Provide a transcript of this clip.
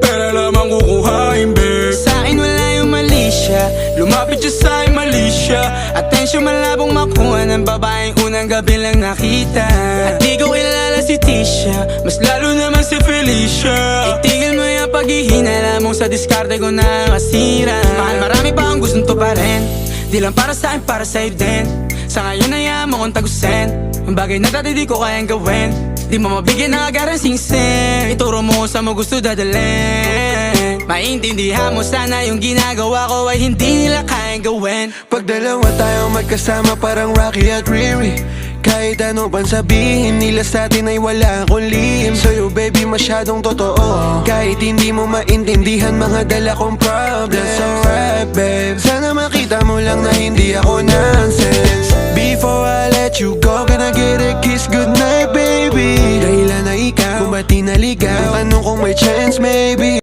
Pera lamang kukuhain, babe. Sa'kin wala yung mali siya, lumapit siya sa'kin mali siya. Atensyon malabong makuha ng babaeng unang gabi lang nakita. At di ko kilala si Tisha, mas lalo naman si Felicia. Itigil mo yung paghihinala mong sa diskarte ko na masira. Mahal, marami pa ang gustong to pa rin, di lang para sa'kin, para sa'yo din. Sa ngayon ayaw mo kong tagusin ang bagay na dati di ko kayang gawin. Di mo mabigyan ng agarang singsing, ituro mo sa mo gusto dadalhin. Maintindihan mo sana yung ginagawa ko ay hindi nila kayang gawin. Pag dalawa tayong magkasama parang Rocky at Riri, kahit ano pang sabihin nila sa atin ay wala akong lihim. Sa'yo baby masyadong totoo, kahit hindi mo maintindihan mga dala kong problems. That's alright babe, sana makita mo lang na hindi ako nonsense. Before I let you go, can I get a kiss goodnight baby? Dahilan na ikaw, kung ba't di naligaw, tanong kung may chance maybe.